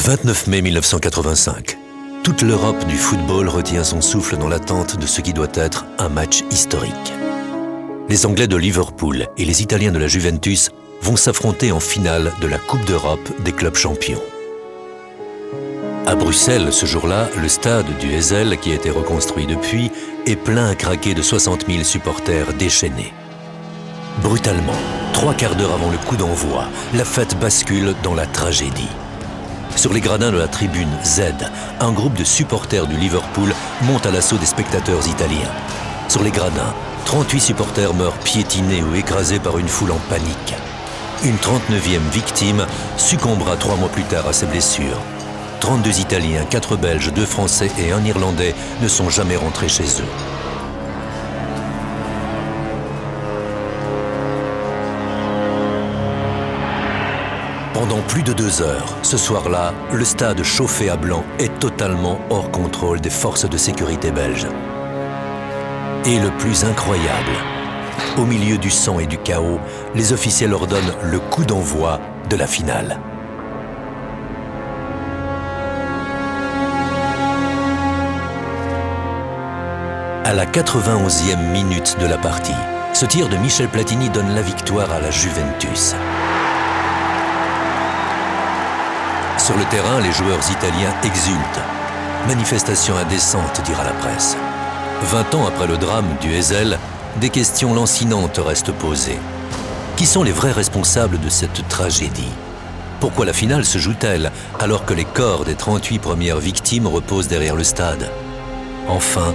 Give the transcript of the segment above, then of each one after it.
29 mai 1985. Toute l'Europe du football retient son souffle dans l'attente de ce qui doit être un match historique. Les Anglais de Liverpool et les Italiens de la Juventus vont s'affronter en finale de la Coupe d'Europe des clubs champions. À Bruxelles, ce jour-là, le stade du Heysel, qui a été reconstruit depuis, est plein à craquer de 60 000 supporters déchaînés. Brutalement, 3 quarts d'heure avant le coup d'envoi, la fête bascule dans la tragédie. Sur les gradins de la tribune Z, un groupe de supporters du Liverpool monte à l'assaut des spectateurs italiens. Sur les gradins, 38 supporters meurent piétinés ou écrasés par une foule en panique. Une 39e victime succombera 3 mois plus tard à ses blessures. 32 Italiens, 4 Belges, 2 Français et 1 Irlandais ne sont jamais rentrés chez eux. Pendant plus de 2 heures, ce soir-là, le stade chauffé à blanc est totalement hors contrôle des forces de sécurité belges. Et le plus incroyable, au milieu du sang et du chaos, les officiels ordonnent le coup d'envoi de la finale. À la 91e minute de la partie, ce tir de Michel Platini donne la victoire à la Juventus. Sur le terrain, les joueurs italiens exultent. Manifestation indécente, dira la presse. 20 ans après le drame du Heysel, des questions lancinantes restent posées. Qui sont les vrais responsables de cette tragédie? Pourquoi la finale se joue-t-elle alors que les corps des 38 premières victimes reposent derrière le stade? Enfin,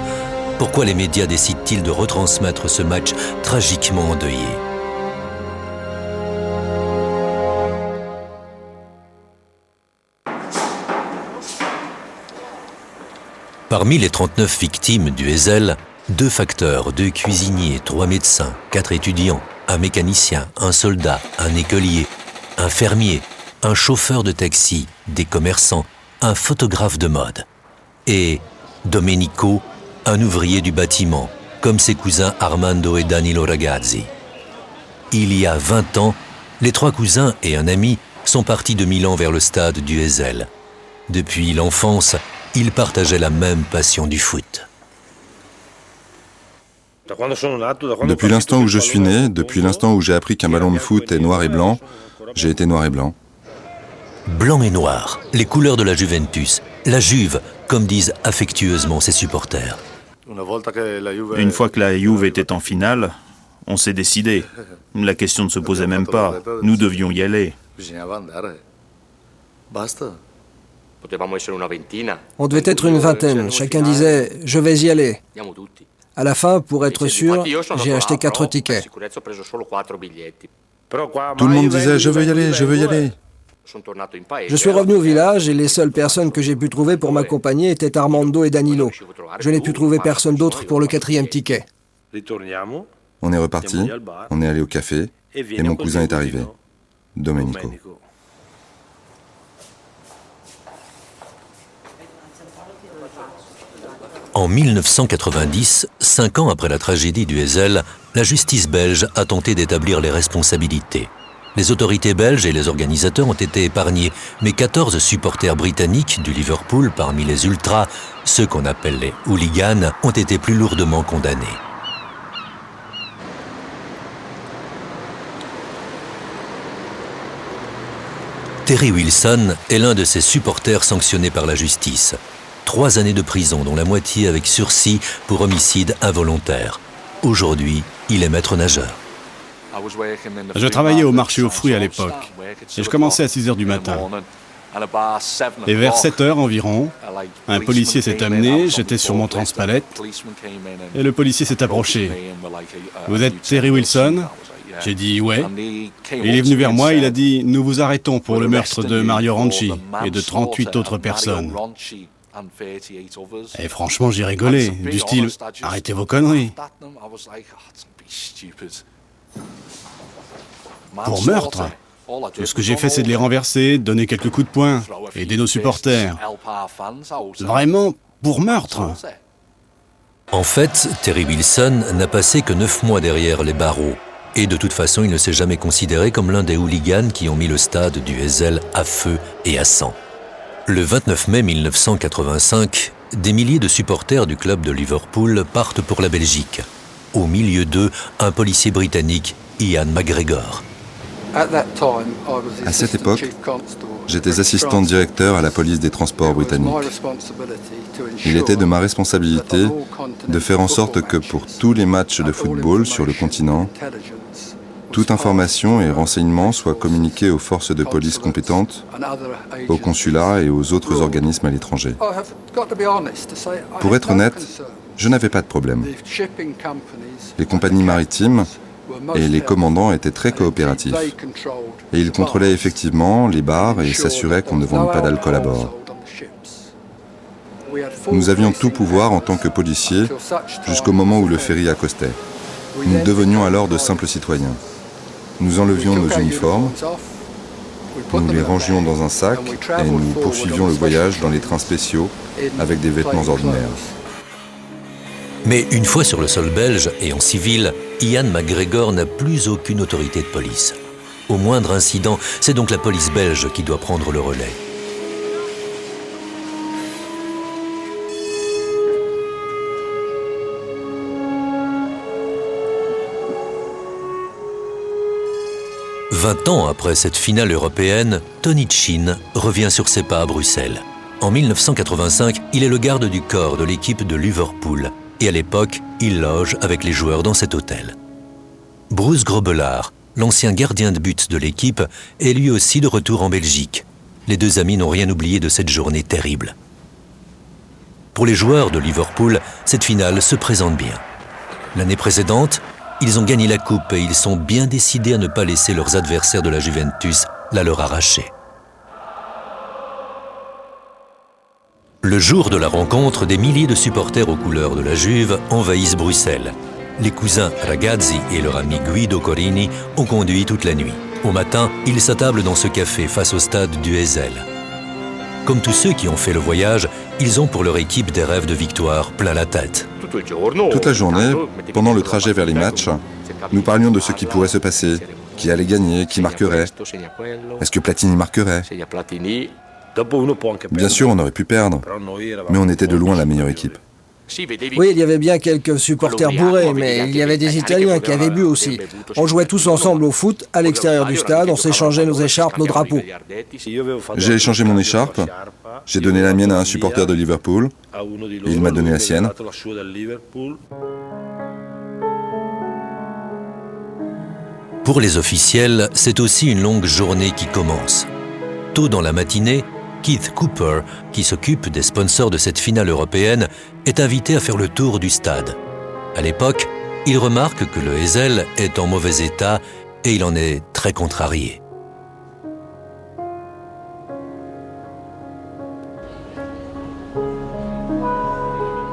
pourquoi les médias décident-ils de retransmettre ce match tragiquement endeuillé? Parmi les 39 victimes du Heysel, 2 facteurs, 2 cuisiniers, 3 médecins, 4 étudiants, un mécanicien, un soldat, un écolier, un fermier, un chauffeur de taxi, des commerçants, un photographe de mode. Et Domenico, un ouvrier du bâtiment, comme ses cousins Armando et Danilo Ragazzi. Il y a 20 ans, les 3 cousins et un ami sont partis de Milan vers le stade du Heysel. Depuis l'enfance, ils partageaient la même passion du foot. Depuis l'instant où je suis né, depuis l'instant où j'ai appris qu'un ballon de foot est noir et blanc, j'ai été noir et blanc. Blanc et noir, les couleurs de la Juventus, la Juve, comme disent affectueusement ses supporters. Une fois que la Juve était en finale, on s'est décidé. La question ne se posait même pas. Nous devions y aller. On devait être une vingtaine. Chacun disait « je vais y aller ». À la fin, pour être sûr, j'ai acheté 4 tickets. Tout le monde disait « je veux y aller, je veux y aller ». Je suis revenu au village et les seules personnes que j'ai pu trouver pour m'accompagner étaient Armando et Danilo. Je n'ai pu trouver personne d'autre pour le 4e ticket. On est reparti, on est allé au café et mon cousin est arrivé, Domenico. En 1990, 5 ans après la tragédie du Heysel, la justice belge a tenté d'établir les responsabilités. Les autorités belges et les organisateurs ont été épargnés, mais 14 supporters britanniques du Liverpool parmi les ultras, ceux qu'on appelle les hooligans, ont été plus lourdement condamnés. Terry Wilson est l'un de ces supporters sanctionnés par la justice. 3 années de prison, dont la moitié avec sursis pour homicide involontaire. Aujourd'hui, il est maître nageur. Je travaillais au marché aux fruits à l'époque et je commençais à 6 h du matin. Et vers 7 h environ, un policier s'est amené, j'étais sur mon transpalette et le policier s'est approché. « Vous êtes Terry Wilson ?» J'ai dit « ouais ». Il est venu vers moi, il a dit « Nous vous arrêtons pour le meurtre de Mario Ronchi et de 38 autres personnes ». Et franchement, j'ai rigolé, du style « Arrêtez vos conneries ». Pour meurtre, tout ce que j'ai fait, c'est de les renverser, donner quelques coups de poing, aider nos supporters. Vraiment, pour meurtre. En fait, Terry Wilson n'a passé que 9 mois derrière les barreaux. Et de toute façon, il ne s'est jamais considéré comme l'un des hooligans qui ont mis le stade du Heysel à feu et à sang. Le 29 mai 1985, des milliers de supporters du club de Liverpool partent pour la Belgique. Au milieu d'eux, un policier britannique, Ian McGregor. À cette époque, j'étais assistant directeur à la police des transports britanniques. Il était de ma responsabilité de faire en sorte que pour tous les matchs de football sur le continent, toute information et renseignement soient communiqués aux forces de police compétentes, aux consulats et aux autres organismes à l'étranger. Pour être honnête, je n'avais pas de problème. Les compagnies maritimes et les commandants étaient très coopératifs. Et ils contrôlaient effectivement les bars et s'assuraient qu'on ne vende pas d'alcool à bord. Nous avions tout pouvoir en tant que policiers jusqu'au moment où le ferry accostait. Nous devenions alors de simples citoyens. Nous enlevions nos uniformes, nous les rangions dans un sac et nous poursuivions le voyage dans les trains spéciaux avec des vêtements ordinaires. Mais une fois sur le sol belge et en civil, Ian McGregor n'a plus aucune autorité de police. Au moindre incident, c'est donc la police belge qui doit prendre le relais. « 20 ans après cette finale européenne, Tony Chin revient sur ses pas à Bruxelles. En 1985, il est le garde du corps de l'équipe de Liverpool. Et à l'époque, il loge avec les joueurs dans cet hôtel. Bruce Grobbelaar, l'ancien gardien de but de l'équipe, est lui aussi de retour en Belgique. Les deux amis n'ont rien oublié de cette journée terrible. Pour les joueurs de Liverpool, cette finale se présente bien. L'année précédente, ils ont gagné la coupe et ils sont bien décidés à ne pas laisser leurs adversaires de la Juventus la leur arracher. Le jour de la rencontre, des milliers de supporters aux couleurs de la Juve envahissent Bruxelles. Les cousins Ragazzi et leur ami Guido Corini ont conduit toute la nuit. Au matin, ils s'attablent dans ce café face au stade du Heysel. Comme tous ceux qui ont fait le voyage, ils ont pour leur équipe des rêves de victoire plein la tête. Toute la journée, pendant le trajet vers les matchs, nous parlions de ce qui pourrait se passer, qui allait gagner, qui marquerait. Est-ce que Platini marquerait? Bien sûr, on aurait pu perdre, mais on était de loin la meilleure équipe. Oui, il y avait bien quelques supporters bourrés, mais il y avait des Italiens qui avaient bu aussi. On jouait tous ensemble au foot, à l'extérieur du stade, on s'échangeait nos écharpes, nos drapeaux. J'ai échangé mon écharpe, j'ai donné la mienne à un supporter de Liverpool, et il m'a donné la sienne. Pour les officiels, c'est aussi une longue journée qui commence. Tôt dans la matinée, Keith Cooper, qui s'occupe des sponsors de cette finale européenne, est invité à faire le tour du stade. À l'époque, il remarque que le Heysel est en mauvais état et il en est très contrarié.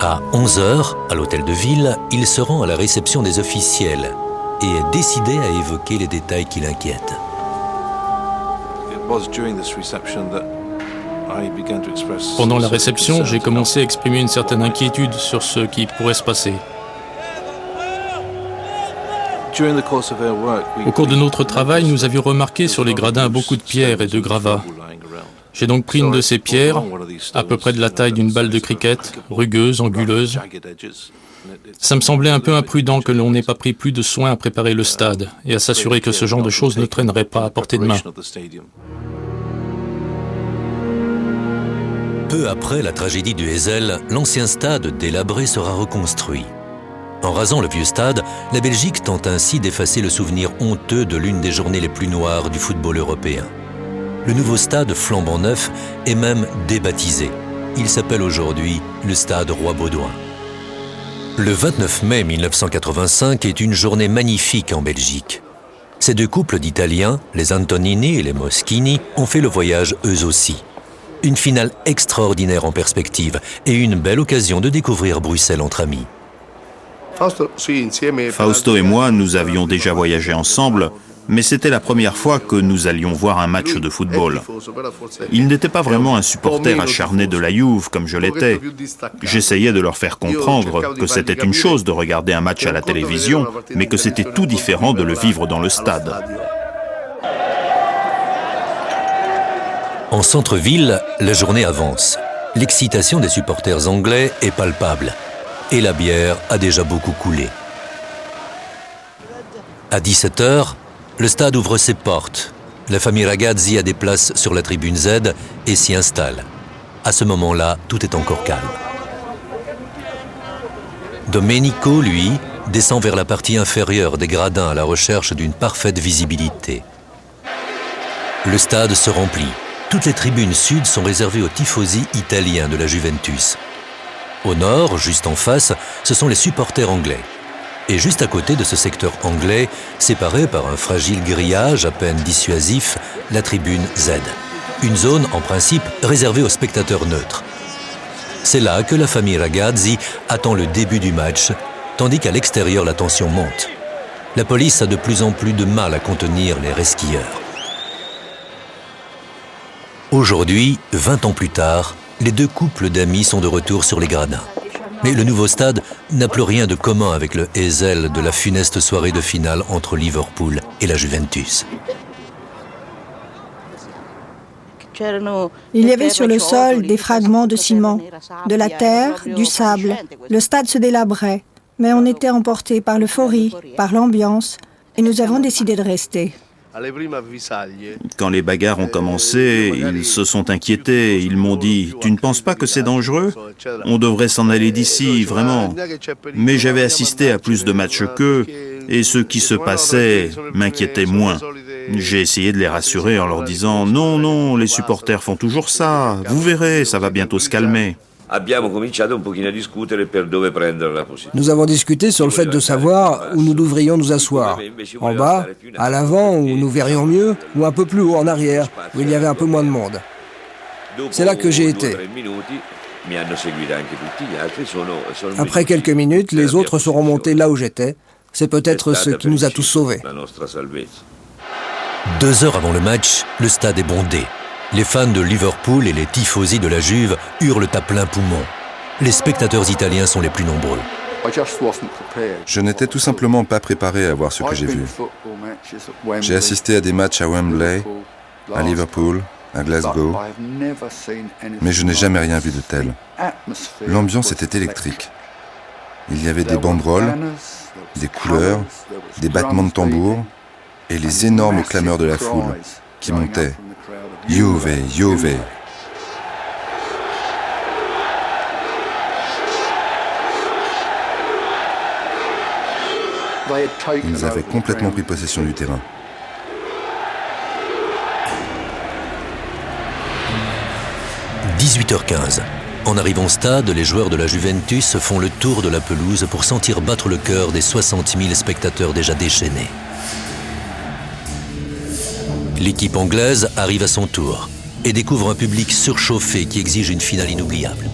À 11h, à l'hôtel de ville, il se rend à la réception des officiels et est décidé à évoquer les détails qui l'inquiètent. Pendant la réception, j'ai commencé à exprimer une certaine inquiétude sur ce qui pourrait se passer. Au cours de notre travail, nous avions remarqué sur les gradins beaucoup de pierres et de gravats. J'ai donc pris une de ces pierres, à peu près de la taille d'une balle de cricket, rugueuse, anguleuse. Ça me semblait un peu imprudent que l'on n'ait pas pris plus de soin à préparer le stade et à s'assurer que ce genre de choses ne traînerait pas à portée de main. Peu après la tragédie du Heysel, l'ancien stade délabré sera reconstruit. En rasant le vieux stade, la Belgique tente ainsi d'effacer le souvenir honteux de l'une des journées les plus noires du football européen. Le nouveau stade flambant neuf est même débaptisé. Il s'appelle aujourd'hui le stade Roi-Baudouin. Le 29 mai 1985 est une journée magnifique en Belgique. Ces deux couples d'Italiens, les Antonini et les Moschini, ont fait le voyage eux aussi. Une finale extraordinaire en perspective et une belle occasion de découvrir Bruxelles entre amis. Fausto et moi, nous avions déjà voyagé ensemble, mais c'était la première fois que nous allions voir un match de football. Il n'était pas vraiment un supporter acharné de la Juve comme je l'étais. J'essayais de leur faire comprendre que c'était une chose de regarder un match à la télévision, mais que c'était tout différent de le vivre dans le stade. En centre-ville, la journée avance. L'excitation des supporters anglais est palpable. Et la bière a déjà beaucoup coulé. À 17h, le stade ouvre ses portes. La famille Ragazzi a des places sur la tribune Z et s'y installe. À ce moment-là, tout est encore calme. Domenico, lui, descend vers la partie inférieure des gradins à la recherche d'une parfaite visibilité. Le stade se remplit. Toutes les tribunes sud sont réservées aux tifosi italiens de la Juventus. Au nord, juste en face, ce sont les supporters anglais. Et juste à côté de ce secteur anglais, séparé par un fragile grillage à peine dissuasif, la tribune Z. Une zone, en principe, réservée aux spectateurs neutres. C'est là que la famille Ragazzi attend le début du match, tandis qu'à l'extérieur, la tension monte. La police a de plus en plus de mal à contenir les resquilleurs. Aujourd'hui, 20 ans plus tard, les deux couples d'amis sont de retour sur les gradins. Mais le nouveau stade n'a plus rien de commun avec le Heysel de la funeste soirée de finale entre Liverpool et la Juventus. Il y avait sur le sol des fragments de ciment, de la terre, du sable. Le stade se délabrait, mais on était emportés par l'euphorie, par l'ambiance, et nous avons décidé de rester. Quand les bagarres ont commencé, ils se sont inquiétés. Ils m'ont dit « Tu ne penses pas que c'est dangereux ? On devrait s'en aller d'ici, vraiment. » Mais j'avais assisté à plus de matchs qu'eux, et ce qui se passait m'inquiétait moins. J'ai essayé de les rassurer en leur disant « Non, non, les supporters font toujours ça. Vous verrez, ça va bientôt se calmer. » Nous avons discuté sur le fait de savoir où nous devrions nous asseoir. En bas, à l'avant, où nous verrions mieux, ou un peu plus haut, en arrière, où il y avait un peu moins de monde. C'est là que j'ai été. Après quelques minutes, les autres seront montés là où j'étais. C'est peut-être ce qui nous a tous sauvés. 2 heures avant le match, le stade est bondé. Les fans de Liverpool et les tifosi de la Juve hurlent à plein poumon. Les spectateurs italiens sont les plus nombreux. Je n'étais tout simplement pas préparé à voir ce que j'ai vu. J'ai assisté à des matchs à Wembley, à Liverpool, à Glasgow, mais je n'ai jamais rien vu de tel. L'ambiance était électrique. Il y avait des banderoles, des couleurs, des battements de tambour et les énormes clameurs de la foule qui montaient. Juve, Juve. Ils avaient complètement pris possession du terrain. « 18h15. En arrivant au stade, les joueurs de la Juventus font le tour de la pelouse pour sentir battre le cœur des 60 000 spectateurs déjà déchaînés. L'équipe anglaise arrive à son tour et découvre un public surchauffé qui exige une finale inoubliable. «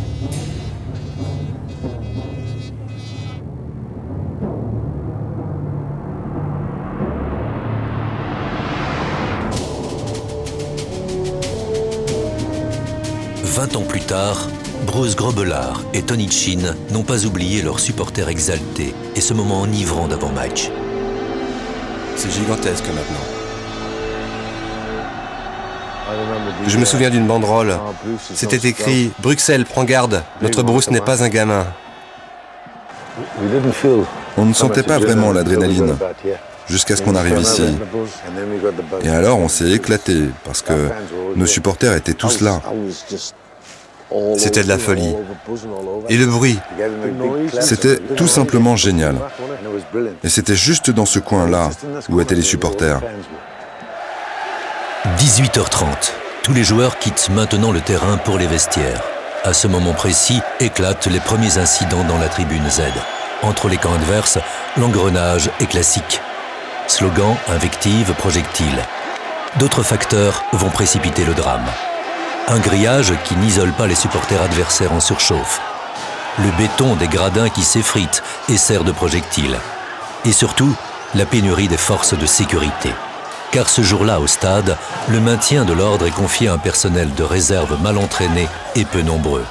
20 ans plus tard, Bruce Grobbelaar et Tony Chin n'ont pas oublié leurs supporters exaltés et ce moment enivrant d'avant-match. C'est gigantesque maintenant. Je me souviens d'une banderole. C'était écrit « Bruxelles, prends garde, notre Bruce n'est pas un gamin ». On ne sentait pas vraiment l'adrénaline jusqu'à ce qu'on arrive ici. Et alors on s'est éclaté parce que nos supporters étaient tous là. C'était de la folie. Et le bruit. C'était tout simplement génial. Et c'était juste dans ce coin-là où étaient les supporters. 18h30. Tous les joueurs quittent maintenant le terrain pour les vestiaires. À ce moment précis, éclatent les premiers incidents dans la tribune Z. Entre les camps adverses, l'engrenage est classique. Slogans, invectives, projectiles. D'autres facteurs vont précipiter le drame. Un grillage qui n'isole pas les supporters adversaires en surchauffe. Le béton des gradins qui s'effrite et sert de projectile. Et surtout, la pénurie des forces de sécurité. Car ce jour-là, au stade, le maintien de l'ordre est confié à un personnel de réserve mal entraîné et peu nombreux.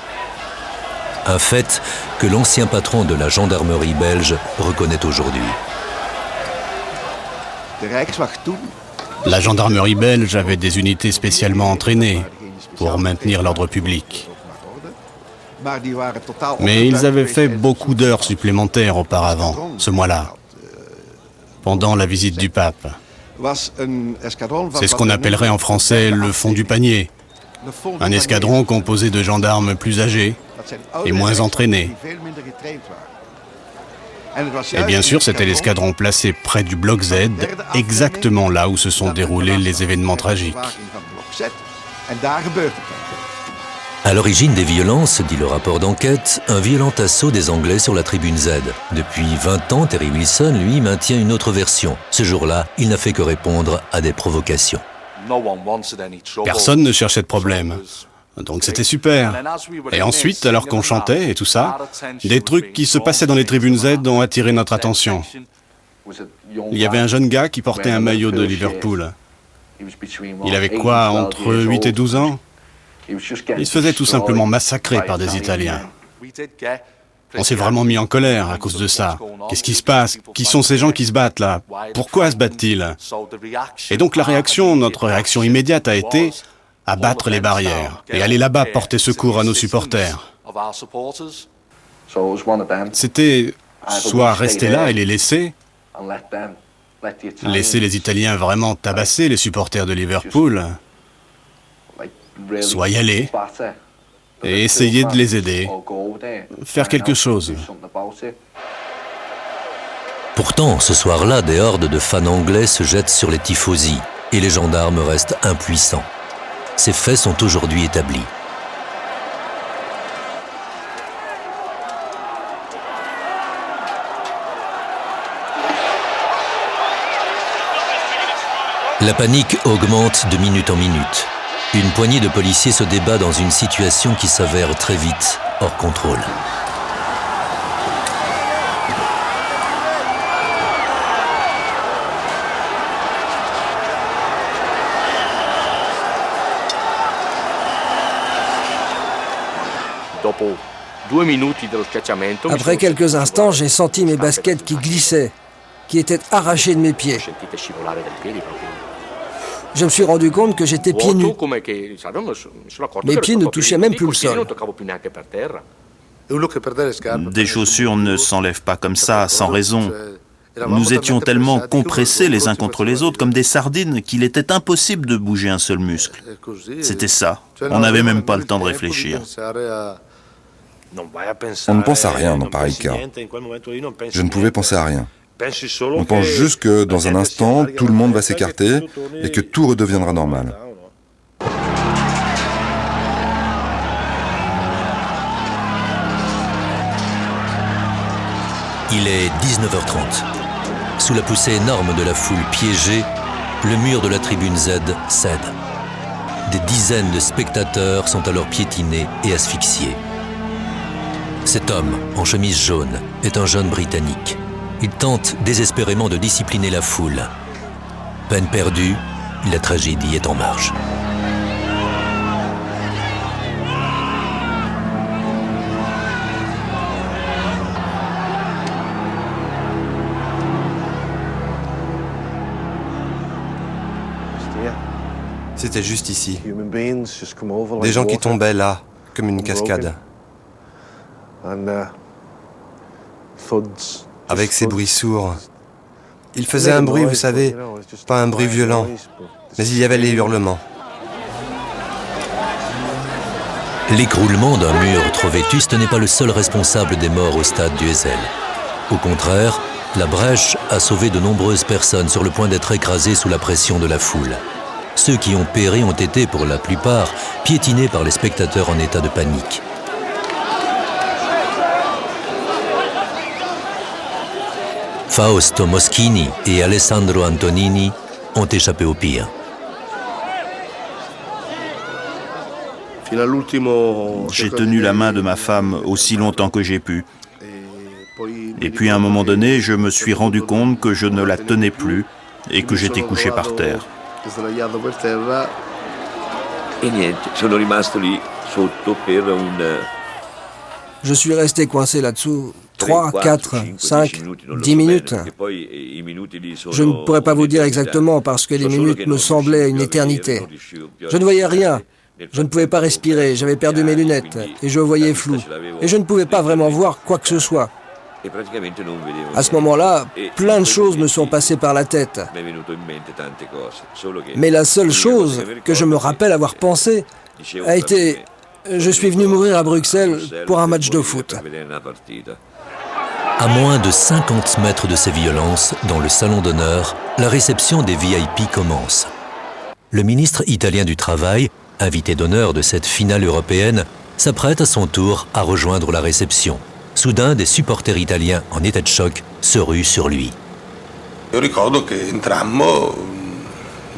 Un fait que l'ancien patron de la gendarmerie belge reconnaît aujourd'hui. La gendarmerie belge avait des unités spécialement entraînées. pour maintenir l'ordre public. Mais ils avaient fait beaucoup d'heures supplémentaires auparavant, ce mois-là, pendant la visite du pape. C'est ce qu'on appellerait en français le fond du panier. Un escadron composé de gendarmes plus âgés et moins entraînés. Et bien sûr, c'était l'escadron placé près du bloc Z, exactement là où se sont déroulés les événements tragiques. À l'origine des violences, dit le rapport d'enquête, un violent assaut des Anglais sur la tribune Z. Depuis 20 ans, Terry Wilson, lui, maintient une autre version. Ce jour-là, il n'a fait que répondre à des provocations. Personne ne cherchait de problème. Donc c'était super. Et ensuite, alors qu'on chantait et tout ça, des trucs qui se passaient dans les tribunes Z ont attiré notre attention. Il y avait un jeune gars qui portait un maillot de Liverpool. Il avait quoi, entre 8 et 12 ans? Il se faisait tout simplement massacrer par des Italiens. On s'est vraiment mis en colère à cause de ça. Qu'est-ce qui se passe? Qui sont ces gens qui se battent là? Pourquoi se battent-ils? Et donc notre réaction immédiate a été à battre les barrières et aller là-bas porter secours à nos supporters. C'était soit rester là et les laisser les Italiens vraiment tabasser les supporters de Liverpool, soit y aller et essayer de les aider, faire quelque chose. Pourtant, ce soir-là, des hordes de fans anglais se jettent sur les tifosi et les gendarmes restent impuissants. Ces faits sont aujourd'hui établis. La panique augmente de minute en minute. Une poignée de policiers se débat dans une situation qui s'avère très vite hors contrôle. Après quelques instants, j'ai senti mes baskets qui glissaient, qui étaient arrachées de mes pieds. Je me suis rendu compte que j'étais pieds nus. Mes pieds ne touchaient même plus le sol. Des chaussures ne s'enlèvent pas comme ça, sans raison. Nous étions tellement compressés les uns contre les autres, comme des sardines, qu'il était impossible de bouger un seul muscle. C'était ça. On n'avait même pas le temps de réfléchir. On ne pense à rien dans pareil cas. Je ne pouvais penser à rien. On pense juste que dans un instant, tout le monde va s'écarter et que tout redeviendra normal. Il est 19h30. Sous la poussée énorme de la foule piégée, le mur de la tribune Z cède. Des dizaines de spectateurs sont alors piétinés et asphyxiés. Cet homme, en chemise jaune, est un jeune Britannique. Il tente désespérément de discipliner la foule. Peine perdue, la tragédie est en marche. C'était juste ici. Des gens qui tombaient là, comme une cascade. Avec ces bruits sourds. Il faisait un bruit, vous savez, pas un bruit violent, mais il y avait les hurlements. L'écroulement d'un mur trop vétuste n'est pas le seul responsable des morts au stade du Heysel. Au contraire, la brèche a sauvé de nombreuses personnes sur le point d'être écrasées sous la pression de la foule. Ceux qui ont péri ont été, pour la plupart, piétinés par les spectateurs en état de panique. Fausto Moschini et Alessandro Antonini ont échappé au pire. J'ai tenu la main de ma femme aussi longtemps que j'ai pu. Et puis à un moment donné, je me suis rendu compte que je ne la tenais plus et que j'étais couché par terre. Je suis resté coincé là-dessous 3, 4, 5, 10 minutes. Je ne pourrais pas vous dire exactement parce que les minutes me semblaient une éternité. Je ne voyais rien, Je ne pouvais pas respirer, j'avais perdu mes lunettes et je voyais flou. Et je ne pouvais pas vraiment voir quoi que ce soit. À ce moment-là, plein de choses me sont passées par la tête. Mais la seule chose que je me rappelle avoir pensé a été « Je suis venu mourir à Bruxelles pour un match de foot ». À moins de 50 mètres de ces violences, dans le salon d'honneur, la réception des VIP commence. Le ministre italien du Travail, invité d'honneur de cette finale européenne, s'apprête à son tour à rejoindre la réception. Soudain, des supporters italiens en état de choc se ruent sur lui. Io ricordo che entrammo,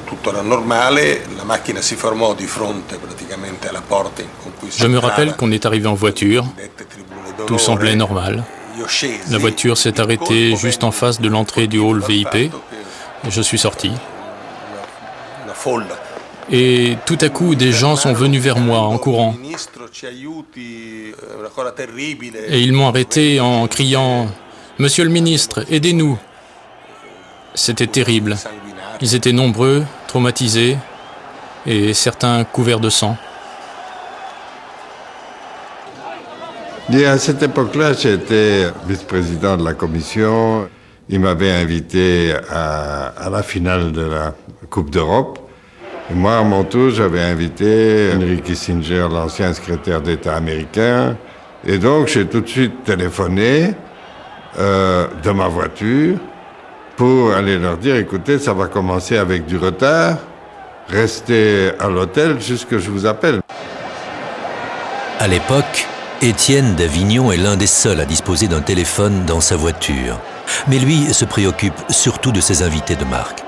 tutto era normale, la macchina si fermò di fronte praticamente alla porta con cui si Je me rappelle qu'on est arrivé en voiture, tout semblait normal. La voiture s'est arrêtée juste en face de l'entrée du hall VIP et je suis sorti. Et tout à coup, des gens sont venus vers moi en courant. Et ils m'ont arrêté en criant « Monsieur le ministre, aidez-nous !» C'était terrible. Ils étaient nombreux, traumatisés et certains couverts de sang. Et à cette époque-là, j'étais vice-président de la commission. Il m'avait invité à la finale de la Coupe d'Europe. Et moi, à mon tour, j'avais invité Henry Kissinger, l'ancien secrétaire d'État américain. Et donc, j'ai tout de suite téléphoné de ma voiture pour aller leur dire, écoutez, ça va commencer avec du retard. Restez à l'hôtel jusqu'à ce que je vous appelle. À l'époque, Étienne d'Avignon est l'un des seuls à disposer d'un téléphone dans sa voiture. Mais lui se préoccupe surtout de ses invités de marque.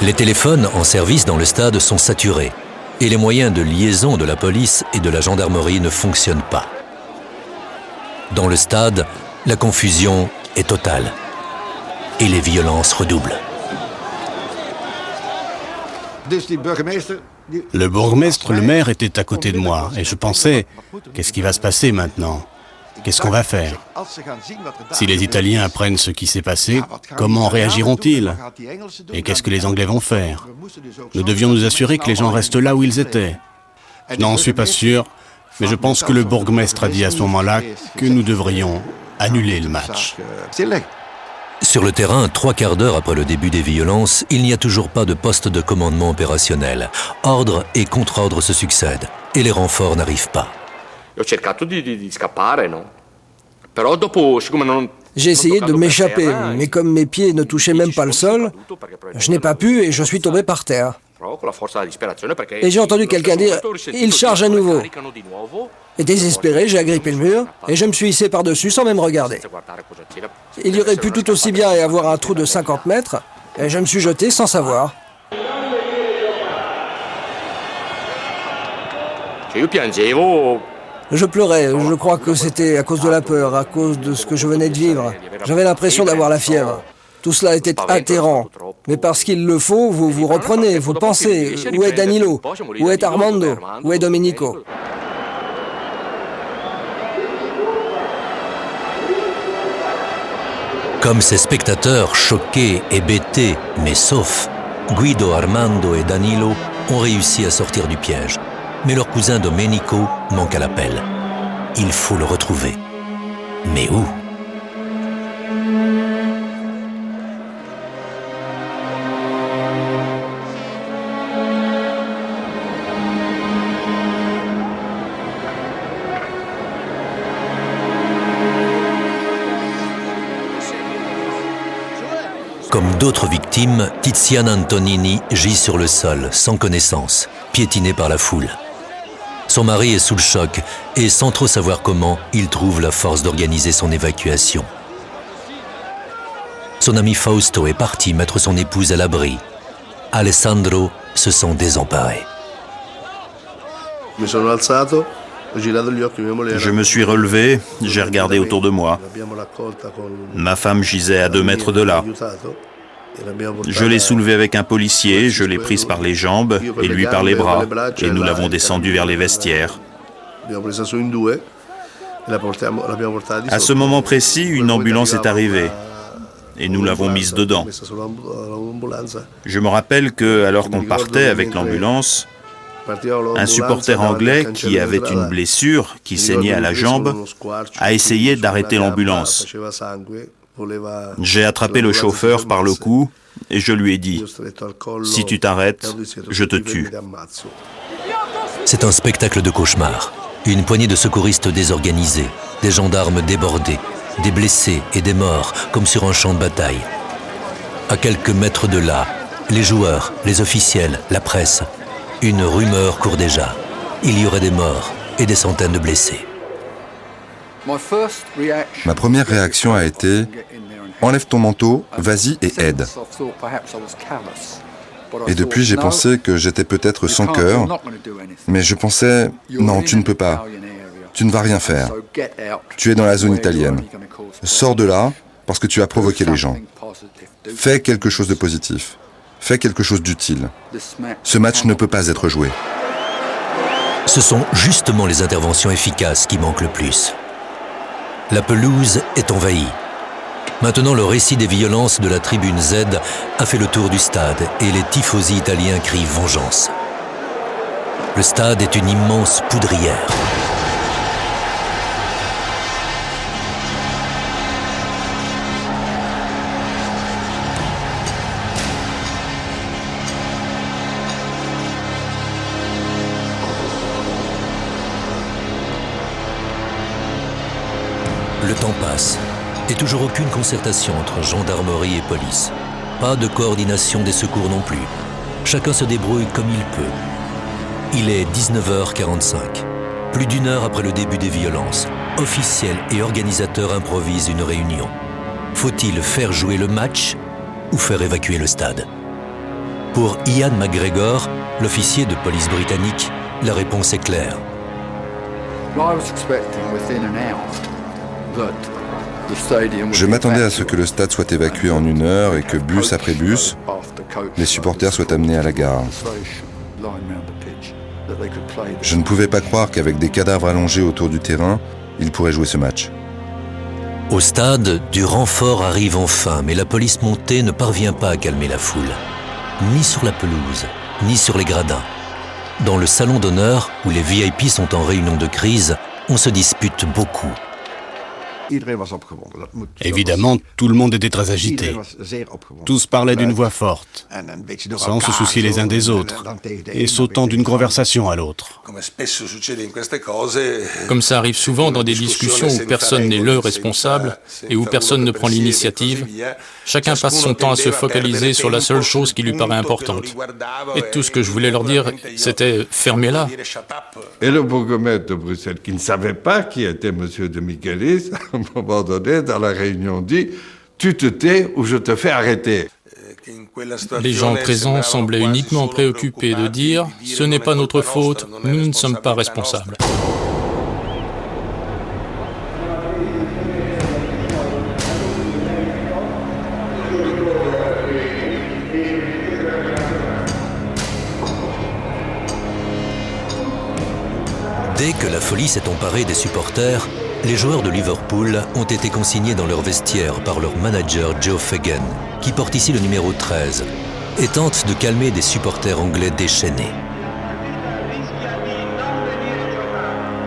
Les téléphones en service dans le stade sont saturés et les moyens de liaison de la police et de la gendarmerie ne fonctionnent pas. Dans le stade, la confusion est totale et les violences redoublent. Le bourgmestre, le maire était à côté de moi et je pensais, qu'est-ce qui va se passer maintenant? Qu'est-ce qu'on va faire? Si les Italiens apprennent ce qui s'est passé, comment réagiront-ils? Et qu'est-ce que les Anglais vont faire? Nous devions nous assurer que les gens restent là où ils étaient. Je n'en suis pas sûr, mais je pense que le bourgmestre a dit à ce moment-là que nous devrions annuler le match. Sur le terrain, 3/4 d'heure après le début des violences, il n'y a toujours pas de poste de commandement opérationnel. Ordre et contre-ordre se succèdent et les renforts n'arrivent pas. J'ai essayé de m'échapper, mais comme mes pieds ne touchaient même pas le sol, je n'ai pas pu et je suis tombé par terre. Et j'ai entendu quelqu'un dire « Il charge à nouveau ». Et désespéré, j'ai agrippé le mur et je me suis hissé par-dessus sans même regarder. Il y aurait pu tout aussi bien y avoir un trou de 50 mètres et je me suis jeté sans savoir. Je pleurais, je crois que c'était à cause de la peur, à cause de ce que je venais de vivre. J'avais l'impression d'avoir la fièvre. Tout cela était atterrant. Mais parce qu'il le faut, vous vous reprenez, vous pensez, où est Danilo? Où est Armando? Où est Domenico? Comme ces spectateurs choqués, hébétés, mais saufs, Guido, Armando et Danilo ont réussi à sortir du piège. Mais leur cousin Domenico manque à l'appel. Il faut le retrouver. Mais où? Comme d'autres victimes, Tiziana Antonini gît sur le sol, sans connaissance, piétinée par la foule. Son mari est sous le choc et, sans trop savoir comment, il trouve la force d'organiser son évacuation. Son ami Fausto est parti mettre son épouse à l'abri. Alessandro se sent désemparé. Je me suis relevé, j'ai regardé autour de moi. Ma femme gisait à 2 mètres de là. Je l'ai soulevée avec un policier, je l'ai prise par les jambes et lui par les bras, et nous l'avons descendue vers les vestiaires. À ce moment précis, une ambulance est arrivée. et nous l'avons mise dedans. Je me rappelle que, alors qu'on partait avec l'ambulance, un supporter anglais qui avait une blessure qui saignait à la jambe a essayé d'arrêter l'ambulance. J'ai attrapé le chauffeur par le cou et je lui ai dit « Si tu t'arrêtes, je te tue ». C'est un spectacle de cauchemar. Une poignée de secouristes désorganisés, des gendarmes débordés, des blessés et des morts, comme sur un champ de bataille. À quelques mètres de là, les joueurs, les officiels, la presse. Une rumeur court déjà. Il y aurait des morts et des centaines de blessés. Ma première réaction a été « Enlève ton manteau, vas-y et aide ». Et depuis, j'ai pensé que j'étais peut-être sans cœur, mais je pensais « Non, tu ne peux pas. Tu ne vas rien faire. Tu es dans la zone italienne. Sors de là parce que tu as provoqué les gens. Fais quelque chose de positif. Fais quelque chose d'utile. Ce match ne peut pas être joué. » Ce sont justement les interventions efficaces qui manquent le plus. La pelouse est envahie. Maintenant, le récit des violences de la tribune Z a fait le tour du stade et les tifosi italiens crient vengeance. Le stade est une immense poudrière. Le temps passe, et toujours aucune concertation entre gendarmerie et police. Pas de coordination des secours non plus. Chacun se débrouille comme il peut. Il est 19h45. Plus d'une heure après le début des violences, officiels et organisateurs improvisent une réunion. Faut-il faire jouer le match ou faire évacuer le stade? Pour Ian McGregor, l'officier de police britannique, la réponse est claire. Je m'attendais à ce que le stade soit évacué en 1 heure et que bus après bus, les supporters soient amenés à la gare. Je ne pouvais pas croire qu'avec des cadavres allongés autour du terrain, ils pourraient jouer ce match. Au stade, du renfort arrive enfin, mais la police montée ne parvient pas à calmer la foule. Ni sur la pelouse, ni sur les gradins. Dans le salon d'honneur, où les VIP sont en réunion de crise, on se dispute beaucoup. Évidemment, tout le monde était très agité. Tous parlaient d'une voix forte, sans se soucier les uns des autres, et sautant d'une conversation à l'autre. Comme ça arrive souvent dans des discussions où personne n'est le responsable et où personne ne prend l'initiative, chacun passe son temps à se focaliser sur la seule chose qui lui paraît importante. Et tout ce que je voulais leur dire, c'était « fermez-la ». Et le bourgmestre de Bruxelles, qui ne savait pas qui était M. de Michelis, à un moment donné, dans la réunion, dit « Tu te tais ou je te fais arrêter ». Les gens présents semblaient uniquement préoccupés de dire « Ce n'est pas notre faute, nous ne sommes pas responsables ». Dès que la folie s'est emparée des supporters, les joueurs de Liverpool ont été consignés dans leur vestiaire par leur manager Joe Fagan, qui porte ici le numéro 13, et tente de calmer des supporters anglais déchaînés.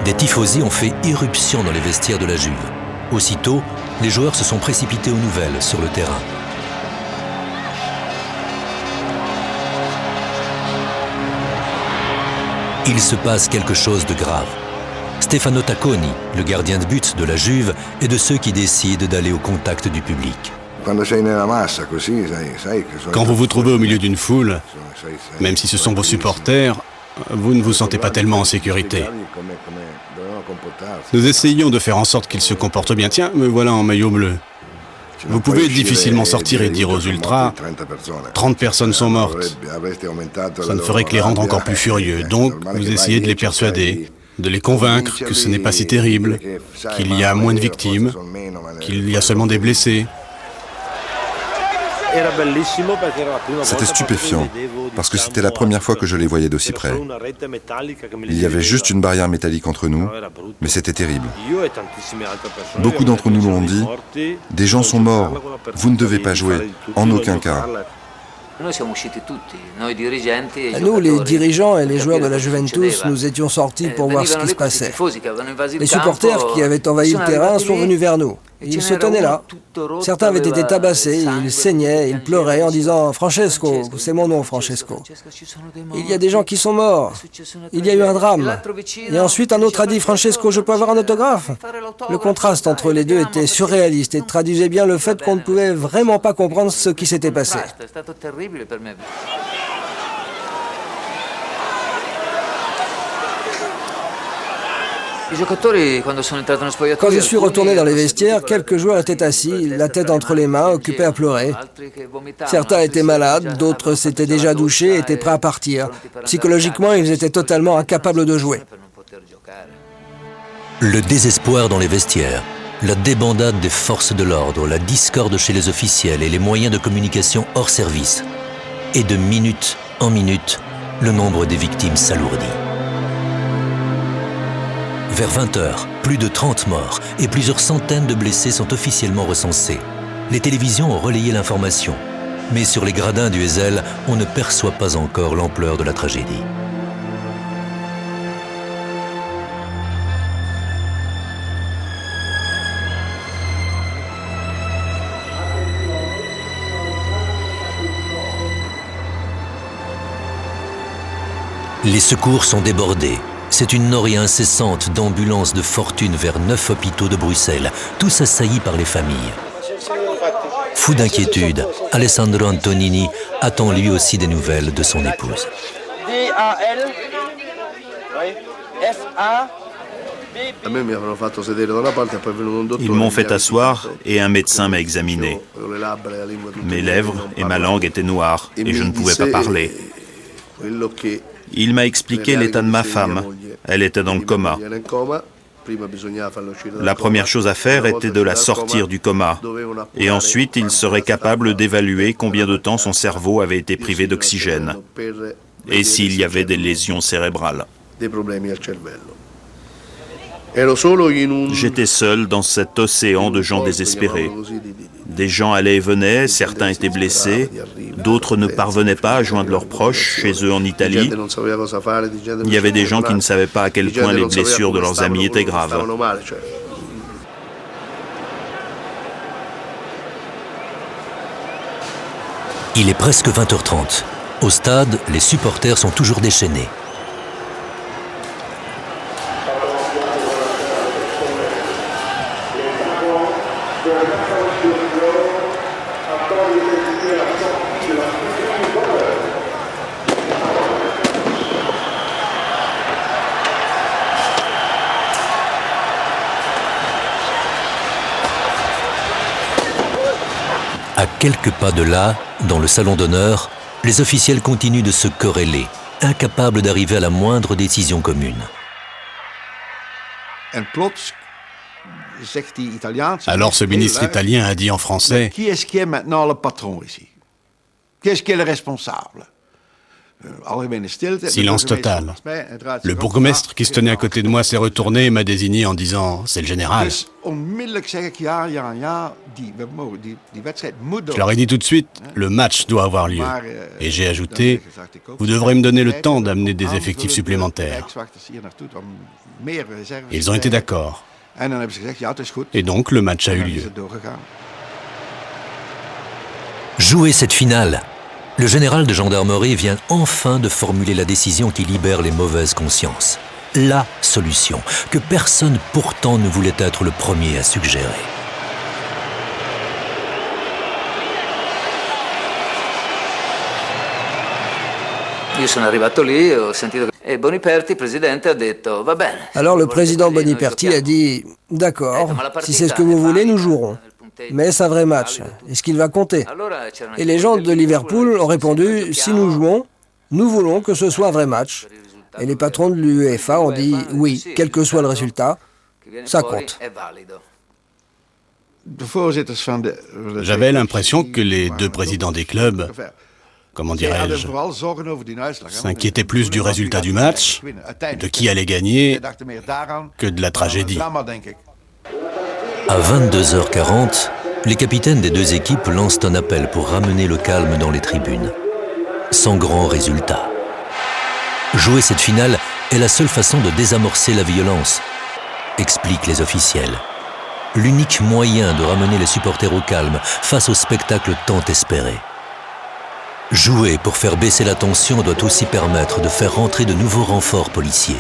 Des tifosi ont fait irruption dans les vestiaires de la Juve. Aussitôt, les joueurs se sont précipités aux nouvelles sur le terrain. Il se passe quelque chose de grave. Stefano Tacconi, le gardien de but de la Juve, est de ceux qui décident d'aller au contact du public. Quand vous vous trouvez au milieu d'une foule, même si ce sont vos supporters, vous ne vous sentez pas tellement en sécurité. Nous essayons de faire en sorte qu'ils se comportent bien. Tiens, me voilà en maillot bleu. Vous pouvez difficilement sortir et dire aux ultras « 30 personnes sont mortes ». Ça ne ferait que les rendre encore plus furieux. Donc, vous essayez de les persuader, de les convaincre que ce n'est pas si terrible, qu'il y a moins de victimes, qu'il y a seulement des blessés. C'était stupéfiant, parce que c'était la première fois que je les voyais d'aussi près. Il y avait juste une barrière métallique entre nous, mais c'était terrible. Beaucoup d'entre nous l'ont dit, des gens sont morts, vous ne devez pas jouer, en aucun cas. Nous, les dirigeants et les joueurs de la Juventus, nous étions sortis pour voir ce qui se passait. Les supporters qui avaient envahi le terrain sont venus vers nous. Ils se tenaient là. Certains avaient été tabassés, ils saignaient, ils pleuraient en disant « Francesco, c'est mon nom, Francesco. Il y a des gens qui sont morts. Il y a eu un drame. » Et ensuite, un autre a dit « Francesco, je peux avoir un autographe ?» Le contraste entre les deux était surréaliste et traduisait bien le fait qu'on ne pouvait vraiment pas comprendre ce qui s'était passé. Quand je suis retourné dans les vestiaires, quelques joueurs étaient assis, la tête entre les mains, occupés à pleurer. Certains étaient malades, d'autres s'étaient déjà douchés et étaient prêts à partir. Psychologiquement, ils étaient totalement incapables de jouer. Le désespoir dans les vestiaires, la débandade des forces de l'ordre, la discorde chez les officiels et les moyens de communication hors service. Et de minute en minute, le nombre des victimes s'alourdit. Vers 20h, plus de 30 morts et plusieurs centaines de blessés sont officiellement recensés. Les télévisions ont relayé l'information. Mais sur les gradins du Heysel, on ne perçoit pas encore l'ampleur de la tragédie. Les secours sont débordés. C'est une norie incessante d'ambulances de fortune vers 9 hôpitaux de Bruxelles, tous assaillis par les familles. Fou d'inquiétude, Alessandro Antonini attend lui aussi des nouvelles de son épouse. Ils m'ont fait asseoir et un médecin m'a examiné. Mes lèvres et ma langue étaient noires et je ne pouvais pas parler. Il m'a expliqué l'état de ma femme. Elle était dans le coma. La première chose à faire était de la sortir du coma. Et ensuite, il serait capable d'évaluer combien de temps son cerveau avait été privé d'oxygène et s'il y avait des lésions cérébrales. J'étais seul dans cet océan de gens désespérés. Des gens allaient et venaient, certains étaient blessés, d'autres ne parvenaient pas à joindre leurs proches chez eux en Italie. Il y avait des gens qui ne savaient pas à quel point les blessures de leurs amis étaient graves. Il est presque 20h30. Au stade, les supporters sont toujours déchaînés. À quelques pas de là, dans le salon d'honneur, les officiels continuent de se quereller, incapables d'arriver à la moindre décision commune. Alors ce ministre italien a dit en français: qui est-ce qui est maintenant le patron ici? Qu'est-ce qui est le responsable? Silence total. Le bourgmestre qui se tenait à côté de moi s'est retourné et m'a désigné en disant: c'est le général. Je leur ai dit tout de suite: le match doit avoir lieu. Et j'ai ajouté: vous devrez me donner le temps d'amener des effectifs supplémentaires. Ils ont été d'accord. Et donc le match a eu lieu. Jouer cette finale. Le général de gendarmerie vient enfin de formuler la décision qui libère les mauvaises consciences. La solution, que personne pourtant ne voulait être le premier à suggérer. Alors le président Boniperti a dit « D'accord, si c'est ce que vous voulez, nous jouerons. Mais est-ce un vrai match? Est-ce qu'il va compter ?» Et les gens de Liverpool ont répondu « Si nous jouons, nous voulons que ce soit un vrai match. » Et les patrons de l'UEFA ont dit « Oui, quel que soit le résultat, ça compte. » J'avais l'impression que les deux présidents des clubs, comment dirais-je, s'inquiétaient plus du résultat du match, de qui allait gagner, que de la tragédie. À 22h40, les capitaines des deux équipes lancent un appel pour ramener le calme dans les tribunes. Sans grand résultat. Jouer cette finale est la seule façon de désamorcer la violence, expliquent les officiels. L'unique moyen de ramener les supporters au calme face au spectacle tant espéré. Jouer pour faire baisser la tension doit aussi permettre de faire rentrer de nouveaux renforts policiers.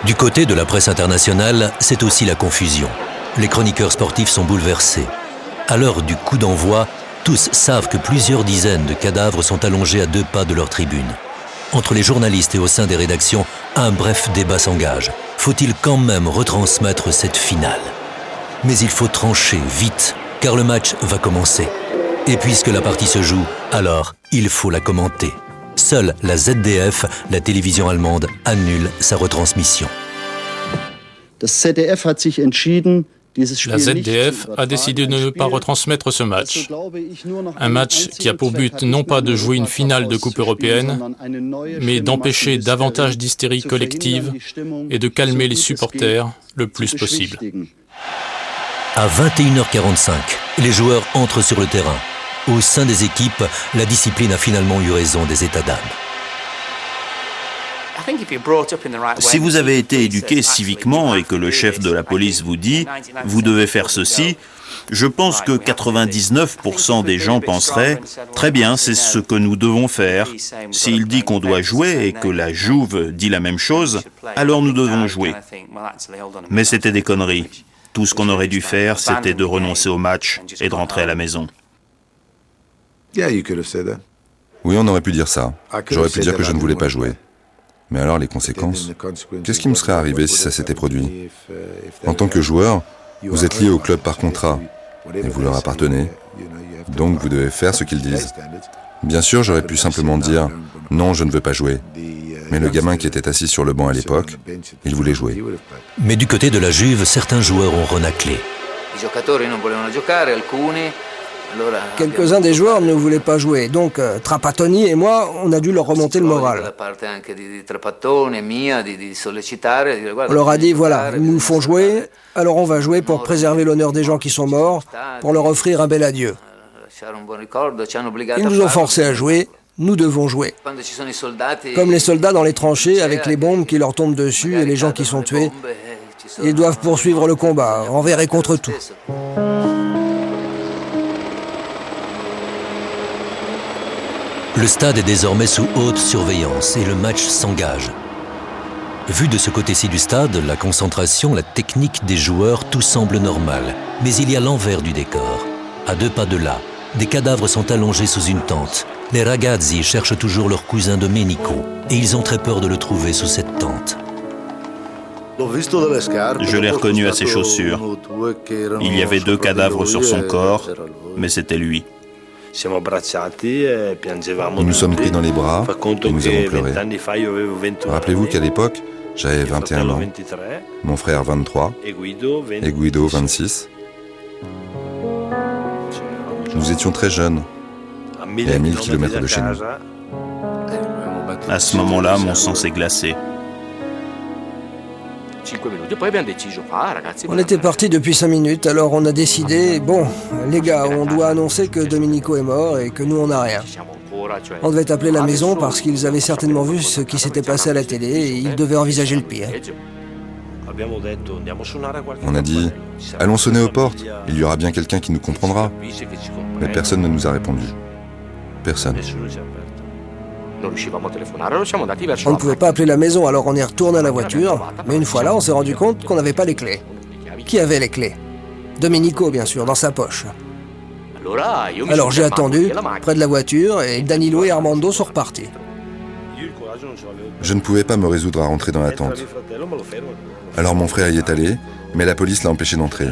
Du côté de la presse internationale, c'est aussi la confusion. Les chroniqueurs sportifs sont bouleversés. À l'heure du coup d'envoi, tous savent que plusieurs dizaines de cadavres sont allongés à 2 pas de leur tribune. Entre les journalistes et au sein des rédactions, un bref débat s'engage. Faut-il quand même retransmettre cette finale? Mais il faut trancher vite, car le match va commencer. Et puisque la partie se joue, alors il faut la commenter. Seule la ZDF, la télévision allemande, annule sa retransmission. La ZDF a décidé de ne pas retransmettre ce match. Un match qui a pour but non pas de jouer une finale de Coupe européenne, mais d'empêcher davantage d'hystérie collective et de calmer les supporters le plus possible. À 21h45, les joueurs entrent sur le terrain. Au sein des équipes, la discipline a finalement eu raison des états d'âme. Si vous avez été éduqué civiquement et que le chef de la police vous dit « vous devez faire ceci », je pense que 99% des gens penseraient « très bien, c'est ce que nous devons faire ». S'il dit qu'on doit jouer et que la Juve dit la même chose, alors nous devons jouer. Mais c'était des conneries. Tout ce qu'on aurait dû faire, c'était de renoncer au match et de rentrer à la maison. Oui, on aurait pu dire ça. J'aurais pu dire que je ne voulais pas jouer. Mais alors les conséquences? Qu'est-ce qui me serait arrivé si ça s'était produit? En tant que joueur, vous êtes lié au club par contrat, et vous leur appartenez. Donc vous devez faire ce qu'ils disent. Bien sûr, j'aurais pu simplement dire « non, je ne veux pas jouer ». Mais le gamin qui était assis sur le banc à l'époque, il voulait jouer. Mais du côté de la Juve, certains joueurs ont renaclé. Quelques-uns des joueurs ne voulaient pas jouer, donc Trapattoni et moi, on a dû leur remonter le moral. On leur a dit, voilà, ils nous font jouer, alors on va jouer pour préserver l'honneur des gens qui sont morts, pour leur offrir un bel adieu. Ils nous ont forcés à jouer, nous devons jouer. Comme les soldats dans les tranchées, avec les bombes qui leur tombent dessus et les gens qui sont tués, ils doivent poursuivre le combat, envers et contre tout. Le stade est désormais sous haute surveillance et le match s'engage. Vu de ce côté-ci du stade, la concentration, la technique des joueurs, tout semble normal. Mais il y a l'envers du décor. À 2 pas de là, des cadavres sont allongés sous une tente. Les ragazzi cherchent toujours leur cousin Domenico et ils ont très peur de le trouver sous cette tente. Je l'ai reconnu à ses chaussures. Il y avait 2 cadavres sur son corps, mais c'était lui. Nous nous sommes pris dans les bras et nous avons pleuré. Rappelez-vous qu'à l'époque, j'avais 21 ans, mon frère 23 et Guido 26. Nous étions très jeunes et à 1000 km de chez nous. À ce moment-là, mon sang s'est glacé. On était partis depuis 5 minutes, alors on a décidé, bon, les gars, on doit annoncer que Domenico est mort et que nous on n'a rien. On devait appeler la maison parce qu'ils avaient certainement vu ce qui s'était passé à la télé et ils devaient envisager le pire. On a dit, allons sonner aux portes, il y aura bien quelqu'un qui nous comprendra. Mais personne ne nous a répondu. Personne. On ne pouvait pas appeler la maison, alors on est retourné à la voiture, mais une fois là, on s'est rendu compte qu'on n'avait pas les clés. Qui avait les clés? Domenico, bien sûr, dans sa poche. Alors j'ai attendu, près de la voiture, et Danilo et Armando sont repartis. Je ne pouvais pas me résoudre à rentrer dans la tente. Alors mon frère y est allé, mais la police l'a empêché d'entrer.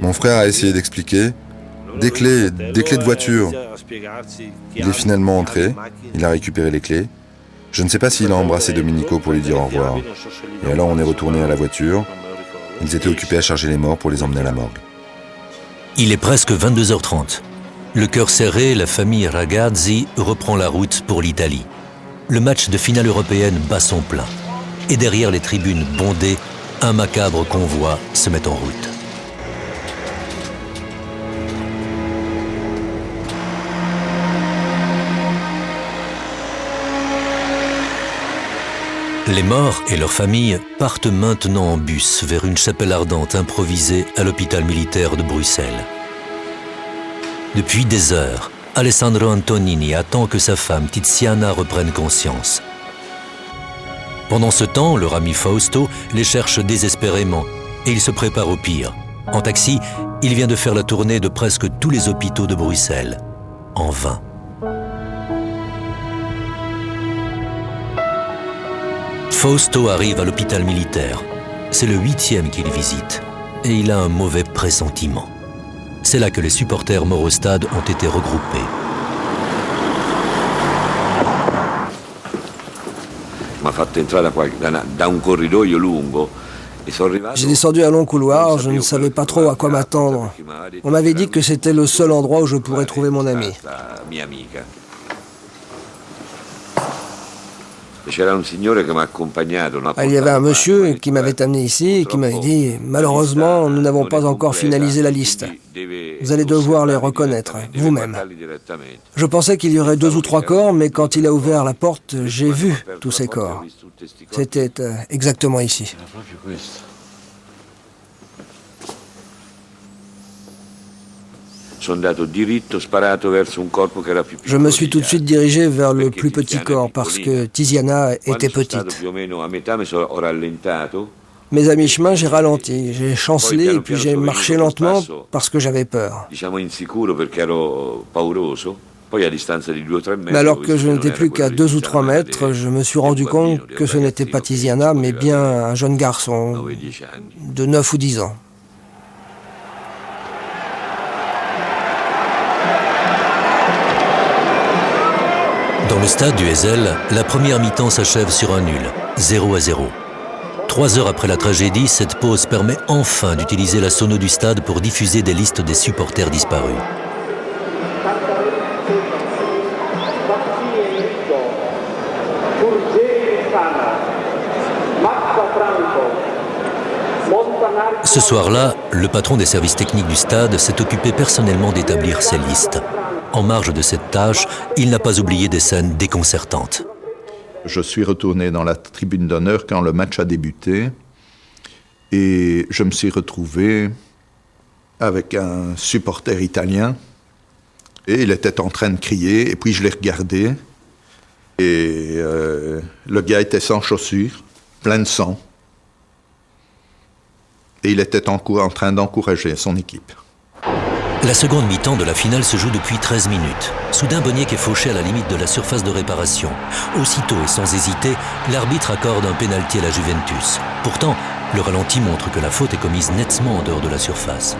Mon frère a essayé d'expliquer. Des clés de voiture. Il est finalement entré, il a récupéré les clés. Je ne sais pas s'il a embrassé Domenico pour lui dire au revoir. Et alors on est retourné à la voiture. Ils étaient occupés à charger les morts pour les emmener à la morgue. Il est presque 22h30. Le cœur serré, la famille Ragazzi reprend la route pour l'Italie. Le match de finale européenne bat son plein. Et derrière les tribunes bondées, un macabre convoi se met en route. Les morts et leurs familles partent maintenant en bus vers une chapelle ardente improvisée à l'hôpital militaire de Bruxelles. Depuis des heures, Alessandro Antonini attend que sa femme Tiziana reprenne conscience. Pendant ce temps, leur ami Fausto les cherche désespérément et il se prépare au pire. En taxi, il vient de faire la tournée de presque tous les hôpitaux de Bruxelles. En vain. Fausto arrive à l'hôpital militaire. C'est le 8e qu'il visite. Et il a un mauvais pressentiment. C'est là que les supporters morts au stade ont été regroupés. J'ai descendu un long couloir, je ne savais pas trop à quoi m'attendre. On m'avait dit que c'était le seul endroit où je pourrais trouver mon ami. Il y avait un monsieur qui m'avait amené ici et qui m'avait dit « Malheureusement, nous n'avons pas encore finalisé la liste. Vous allez devoir les reconnaître, vous-même. » Je pensais qu'il y aurait 2 ou 3 corps, mais quand il a ouvert la porte, j'ai vu tous ces corps. C'était exactement ici. Je me suis tout de suite dirigé vers le plus petit corps parce que Tiziana était petite. Mais à mi-chemin, j'ai ralenti, j'ai chancelé et puis j'ai marché lentement parce que j'avais peur. Mais alors que je n'étais plus qu'à 2 ou 3 mètres, je me suis rendu compte que ce n'était pas Tiziana, mais bien un jeune garçon de 9 ou 10 ans. Dans le stade du Heysel, la première mi-temps s'achève sur un nul, 0-0. 3 heures après la tragédie, cette pause permet enfin d'utiliser la sono du stade pour diffuser des listes des supporters disparus. Ce soir-là, le patron des services techniques du stade s'est occupé personnellement d'établir ces listes. En marge de cette tâche, il n'a pas oublié des scènes déconcertantes. Je suis retourné dans la tribune d'honneur quand le match a débuté et je me suis retrouvé avec un supporter italien et il était en train de crier et puis je l'ai regardé et le gars était sans chaussures, plein de sang et il était en train d'encourager son équipe. La seconde mi-temps de la finale se joue depuis 13 minutes. Soudain, Boniek est fauché à la limite de la surface de réparation. Aussitôt et sans hésiter, l'arbitre accorde un pénalty à la Juventus. Pourtant, le ralenti montre que la faute est commise nettement en dehors de la surface.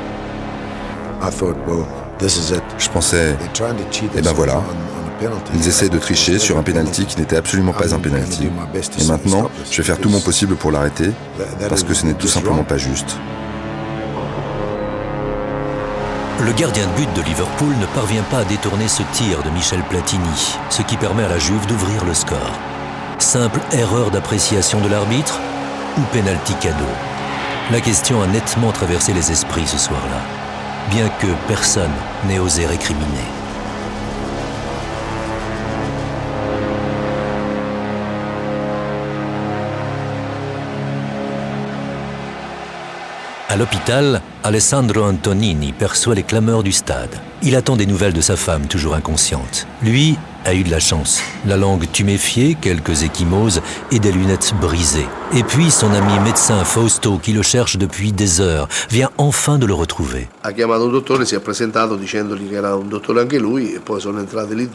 Je pensais, eh ben voilà, ils essaient de tricher sur un pénalty qui n'était absolument pas un pénalty. Et maintenant, je vais faire tout mon possible pour l'arrêter, parce que ce n'est tout simplement pas juste. Le gardien de but de Liverpool ne parvient pas à détourner ce tir de Michel Platini, ce qui permet à la Juve d'ouvrir le score. Simple erreur d'appréciation de l'arbitre ou pénalty cadeau? La question a nettement traversé les esprits ce soir-là, bien que personne n'ait osé récriminer. À l'hôpital, Alessandro Antonini perçoit les clameurs du stade. Il attend des nouvelles de sa femme, toujours inconsciente. Lui a eu de la chance. La langue tuméfiée, quelques ecchymoses et des lunettes brisées. Et puis son ami médecin Fausto, qui le cherche depuis des heures, vient enfin de le retrouver.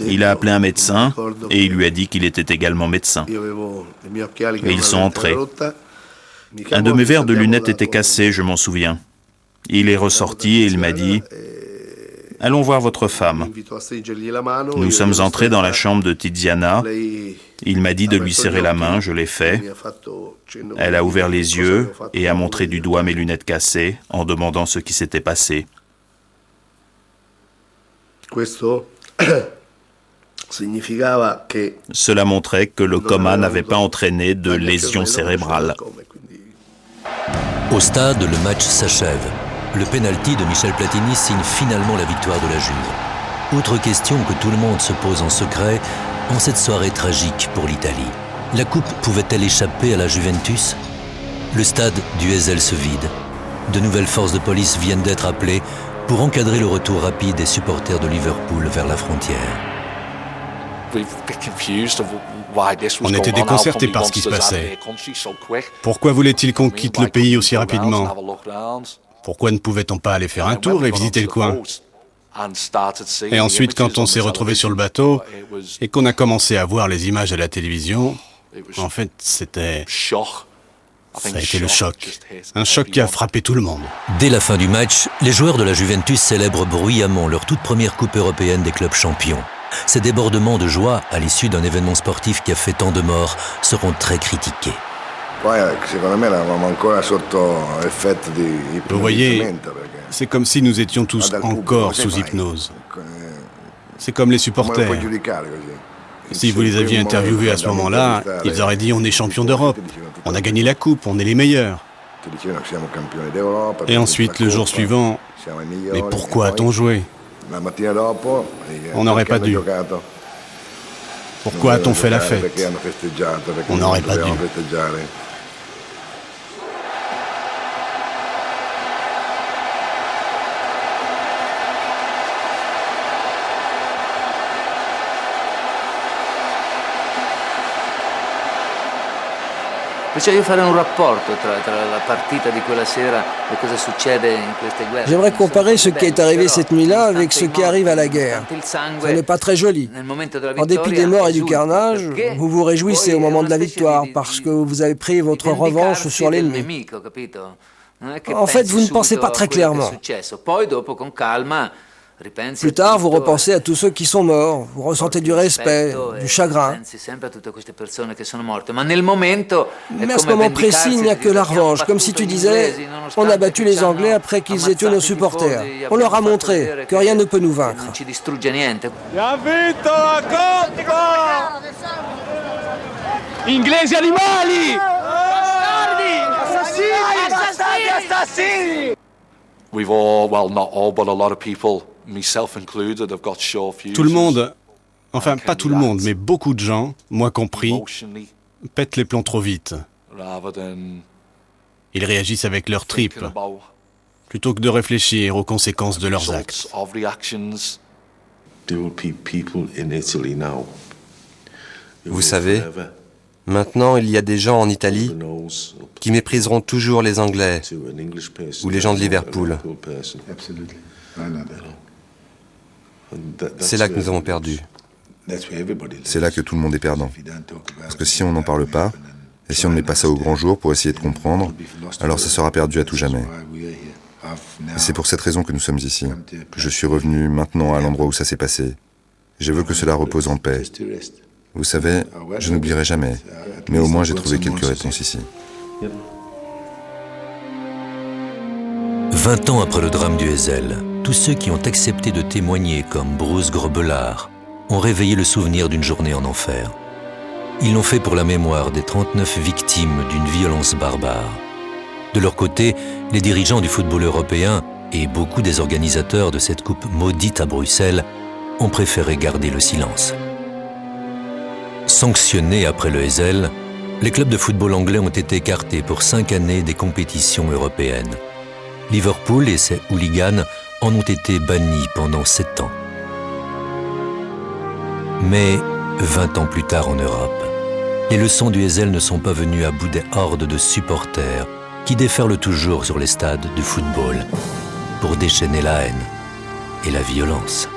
Il a appelé un médecin et il lui a dit qu'il était également médecin. Et ils sont entrés. Un de mes verres de lunettes était cassé, je m'en souviens. Il est ressorti et il m'a dit « Allons voir votre femme ». Nous sommes entrés dans la chambre de Tiziana. Il m'a dit de lui serrer la main, je l'ai fait. Elle a ouvert les yeux et a montré du doigt mes lunettes cassées en demandant ce qui s'était passé. Cela montrait que le coma n'avait pas entraîné de lésions cérébrales. Au stade, le match s'achève. Le pénalty de Michel Platini signe finalement la victoire de la Juve. Autre question que tout le monde se pose en secret en cette soirée tragique pour l'Italie. La coupe pouvait-elle échapper à la Juventus? Le stade du Heysel se vide. De nouvelles forces de police viennent d'être appelées pour encadrer le retour rapide des supporters de Liverpool vers la frontière. On était déconcertés par ce qui se passait. Pourquoi voulait-il qu'on quitte le pays aussi rapidement? Pourquoi ne pouvait-on pas aller faire un tour et visiter le coin? Et ensuite, quand on s'est retrouvé sur le bateau et qu'on a commencé à voir les images à la télévision, en fait, ça a été le choc. Un choc qui a frappé tout le monde. Dès la fin du match, les joueurs de la Juventus célèbrent bruyamment leur toute première coupe européenne des clubs champions. Ces débordements de joie à l'issue d'un événement sportif qui a fait tant de morts seront très critiqués. Vous voyez, c'est comme si nous étions tous encore sous hypnose. C'est comme les supporters. Si vous les aviez interviewés à ce moment-là, ils auraient dit « on est champion d'Europe, on a gagné la coupe, on est les meilleurs ». Et ensuite, le jour suivant, « mais pourquoi a-t-on joué ? On n'aurait pas dû. Pourquoi a-t-on fait la fête ? On n'aurait pas dû. » J'aimerais comparer ce qui est arrivé cette nuit-là avec ce qui arrive à la guerre. Ce n'est pas très joli. En dépit des morts et du carnage, vous vous réjouissez au moment de la victoire parce que vous avez pris votre revanche sur l'ennemi. En fait, vous ne pensez pas très clairement. Plus tard, vous repensez à tous ceux qui sont morts, vous ressentez du respect, du chagrin. Mais à ce moment précis, il n'y a que la revanche, comme si tu disais « on a battu les Anglais après qu'ils aient tué nos supporters. On leur a montré que rien ne peut nous vaincre. » Inglesi animali! Assassini! Assassini! We've all, well, not all, but a lot of people, tout le monde, enfin pas tout le monde, mais beaucoup de gens, moi compris, pètent les plombs trop vite. Ils réagissent avec leurs tripes, plutôt que de réfléchir aux conséquences de leurs actes. Vous savez, maintenant il y a des gens en Italie qui mépriseront toujours les Anglais ou les gens de Liverpool. C'est là que nous avons perdu. C'est là que tout le monde est perdant. Parce que si on n'en parle pas, et si on ne met pas ça au grand jour pour essayer de comprendre, alors ça sera perdu à tout jamais. Et c'est pour cette raison que nous sommes ici, que je suis revenu maintenant à l'endroit où ça s'est passé. Je veux que cela repose en paix. Vous savez, je n'oublierai jamais, mais au moins j'ai trouvé quelques réponses ici. 20 ans après le drame du Heysel, tous ceux qui ont accepté de témoigner, comme Bruce Grobbelaar, ont réveillé le souvenir d'une journée en enfer. Ils l'ont fait pour la mémoire des 39 victimes d'une violence barbare. De leur côté, les dirigeants du football européen et beaucoup des organisateurs de cette coupe maudite à Bruxelles ont préféré garder le silence. Sanctionnés après le Heysel, les clubs de football anglais ont été écartés pour 5 années des compétitions européennes. Liverpool et ses hooligans en ont été bannis pendant 7 ans. Mais 20 ans plus tard en Europe, les leçons du Heysel ne sont pas venues à bout des hordes de supporters qui déferlent toujours sur les stades de football pour déchaîner la haine et la violence.